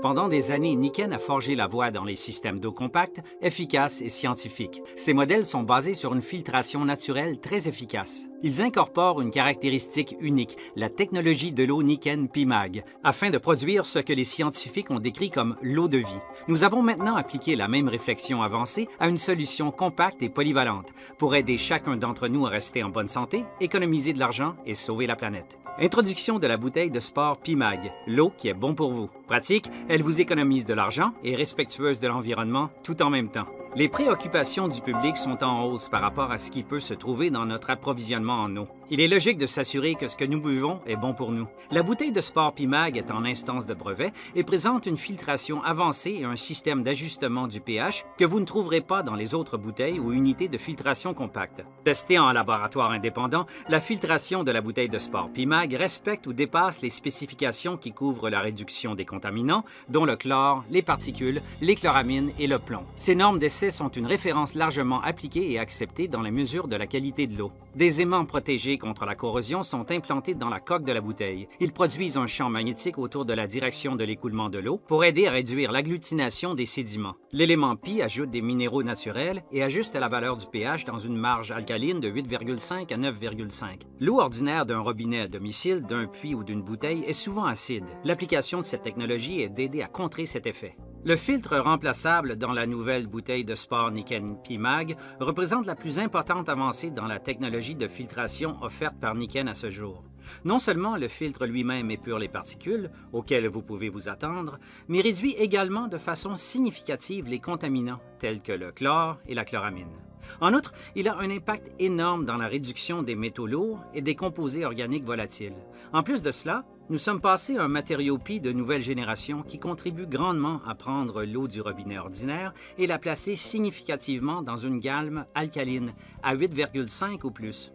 Pendant des années, Niken a forgé la voie dans les systèmes d'eau compacts, efficaces et scientifiques. Ces modèles sont basés sur une filtration naturelle très efficace. Ils incorporent une caractéristique unique, la technologie de l'eau Niken PIMAG, afin de produire ce que les scientifiques ont décrit comme l'eau de vie. Nous avons maintenant appliqué la même réflexion avancée à une solution compacte et polyvalente pour aider chacun d'entre nous à rester en bonne santé, économiser de l'argent et sauver la planète. Introduction de la bouteille de sport PIMAG, l'eau qui est bon pour vous. Pratique, elle vous économise de l'argent et respectueuse de l'environnement tout en même temps. Les préoccupations du public sont en hausse par rapport à ce qui peut se trouver dans notre approvisionnement en eau. Il est logique de s'assurer que ce que nous buvons est bon pour nous. La bouteille de sport PIMAG est en instance de brevet et présente une filtration avancée et un système d'ajustement du pH que vous ne trouverez pas dans les autres bouteilles ou unités de filtration compacte. Testée en laboratoire indépendant, la filtration de la bouteille de sport PIMAG respecte ou dépasse les spécifications qui couvrent la réduction des contaminants, dont le chlore, les particules, les chloramines et le plomb. Ces normes d'essai sont une référence largement appliquée et acceptée dans les mesures de la qualité de l'eau. Des aimants protégés contre la corrosion sont implantés dans la coque de la bouteille. Ils produisent un champ magnétique autour de la direction de l'écoulement de l'eau pour aider à réduire l'agglutination des sédiments. L'élément Pi ajoute des minéraux naturels et ajuste la valeur du pH dans une marge alcaline de 8,5 à 9,5. L'eau ordinaire d'un robinet à domicile, d'un puits ou d'une bouteille est souvent acide. L'application de cette technologie est d'aider à contrer cet effet. Le filtre remplaçable dans la nouvelle bouteille de sport Niken PIMAG représente la plus importante avancée dans la technologie de filtration offerte par Niken à ce jour. Non seulement le filtre lui-même épure les particules, auxquelles vous pouvez vous attendre, mais réduit également de façon significative les contaminants, tels que le chlore et la chloramine. En outre, il a un impact énorme dans la réduction des métaux lourds et des composés organiques volatiles. En plus de cela, nous sommes passés à un matériau Pi de nouvelle génération qui contribue grandement à prendre l'eau du robinet ordinaire et la placer significativement dans une gamme alcaline à 8,5 ou plus.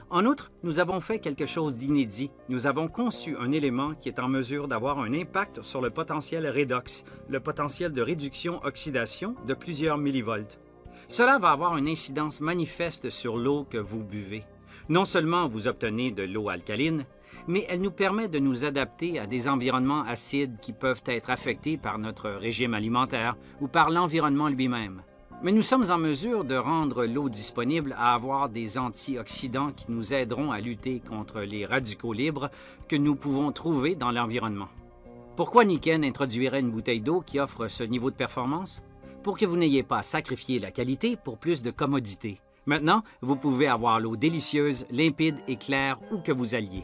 En outre, nous avons fait quelque chose d'inédit. Nous avons conçu un élément qui est en mesure d'avoir un impact sur le potentiel redox, le potentiel de réduction-oxydation de plusieurs millivolts. Cela va avoir une incidence manifeste sur l'eau que vous buvez. Non seulement vous obtenez de l'eau alcaline, mais elle nous permet de nous adapter à des environnements acides qui peuvent être affectés par notre régime alimentaire ou par l'environnement lui-même. Mais nous sommes en mesure de rendre l'eau disponible à avoir des antioxydants qui nous aideront à lutter contre les radicaux libres que nous pouvons trouver dans l'environnement. Pourquoi Niken introduirait une bouteille d'eau qui offre ce niveau de performance? Pour que vous n'ayez pas à sacrifier la qualité pour plus de commodité. Maintenant, vous pouvez avoir l'eau délicieuse, limpide et claire où que vous alliez.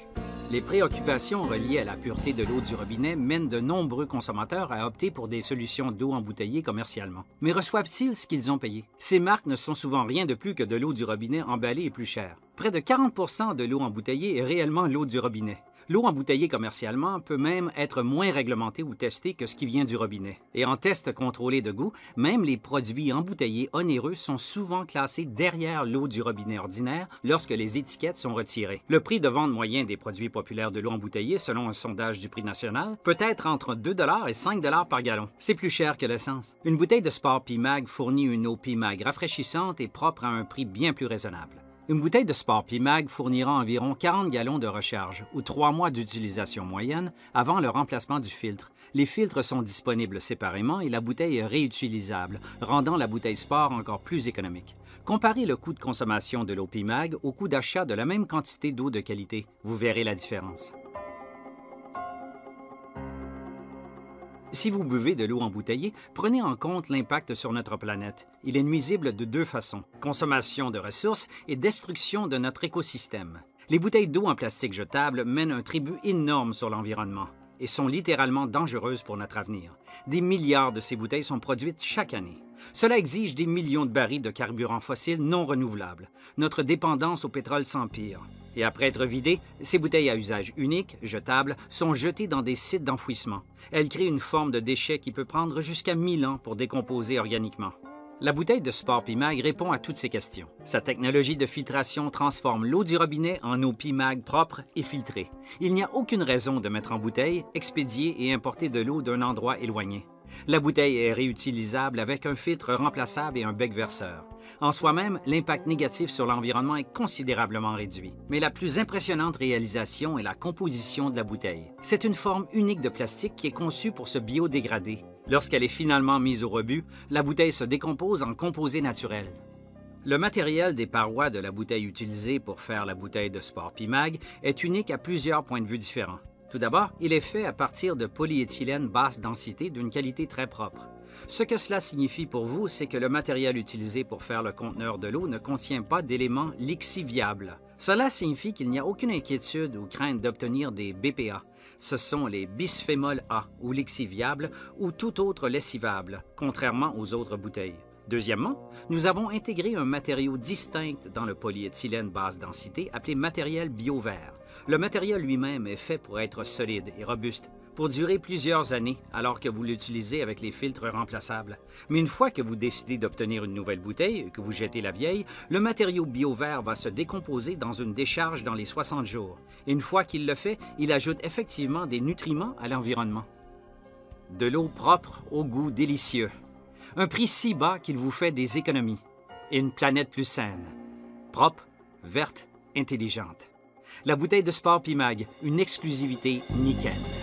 Les préoccupations reliées à la pureté de l'eau du robinet mènent de nombreux consommateurs à opter pour des solutions d'eau embouteillée commercialement. Mais reçoivent-ils ce qu'ils ont payé? Ces marques ne sont souvent rien de plus que de l'eau du robinet emballée et plus chère. Près de 40 % de l'eau embouteillée est réellement l'eau du robinet. L'eau embouteillée commercialement peut même être moins réglementée ou testée que ce qui vient du robinet. Et en test contrôlé de goût, même les produits embouteillés onéreux sont souvent classés derrière l'eau du robinet ordinaire lorsque les étiquettes sont retirées. Le prix de vente moyen des produits populaires de l'eau embouteillée, selon un sondage du Prix national, peut être entre 2 $ et 5 $ par gallon. C'est plus cher que l'essence. Une bouteille de sport PIMAG fournit une eau PIMAG rafraîchissante et propre à un prix bien plus raisonnable. Une bouteille de sport PIMAG fournira environ 40 gallons de recharge ou 3 mois d'utilisation moyenne avant le remplacement du filtre. Les filtres sont disponibles séparément et la bouteille est réutilisable, rendant la bouteille sport encore plus économique. Comparez le coût de consommation de l'eau PIMAG au coût d'achat de la même quantité d'eau de qualité. Vous verrez la différence. Si vous buvez de l'eau embouteillée, prenez en compte l'impact sur notre planète. Il est nuisible de deux façons, consommation de ressources et destruction de notre écosystème. Les bouteilles d'eau en plastique jetable mènent un tribut énorme sur l'environnement et sont littéralement dangereuses pour notre avenir. Des milliards de ces bouteilles sont produites chaque année. Cela exige des millions de barils de carburants fossiles non renouvelables. Notre dépendance au pétrole s'empire. Et après être vidées, ces bouteilles à usage unique, jetables, sont jetées dans des sites d'enfouissement. Elles créent une forme de déchet qui peut prendre jusqu'à 1000 ans pour décomposer organiquement. La bouteille de sport PIMAG répond à toutes ces questions. Sa technologie de filtration transforme l'eau du robinet en eau PIMAG propre et filtrée. Il n'y a aucune raison de mettre en bouteille, expédier et importer de l'eau d'un endroit éloigné. La bouteille est réutilisable avec un filtre remplaçable et un bec verseur. En soi-même, l'impact négatif sur l'environnement est considérablement réduit. Mais la plus impressionnante réalisation est la composition de la bouteille. C'est une forme unique de plastique qui est conçue pour se biodégrader. Lorsqu'elle est finalement mise au rebut, la bouteille se décompose en composés naturels. Le matériel des parois de la bouteille utilisée pour faire la bouteille de Sport Pimag est unique à plusieurs points de vue différents. Tout d'abord, il est fait à partir de polyéthylène basse densité d'une qualité très propre. Ce que cela signifie pour vous, c'est que le matériel utilisé pour faire le conteneur de l'eau ne contient pas d'éléments lixiviables. Cela signifie qu'il n'y a aucune inquiétude ou crainte d'obtenir des BPA. Ce sont les bisphémols A ou lixiviables ou tout autre lessivable, contrairement aux autres bouteilles. Deuxièmement, nous avons intégré un matériau distinct dans le polyéthylène basse densité appelé matériel biovert. Le matériel lui-même est fait pour être solide et robuste, pour durer plusieurs années alors que vous l'utilisez avec les filtres remplaçables. Mais une fois que vous décidez d'obtenir une nouvelle bouteille et que vous jetez la vieille, le matériau biovert va se décomposer dans une décharge dans les 60 jours. Et une fois qu'il le fait, il ajoute effectivement des nutriments à l'environnement. De l'eau propre au goût délicieux. Un prix si bas qu'il vous fait des économies. Et une planète plus saine. Propre, verte, intelligente. La bouteille de Sport Pimag, une exclusivité nickel.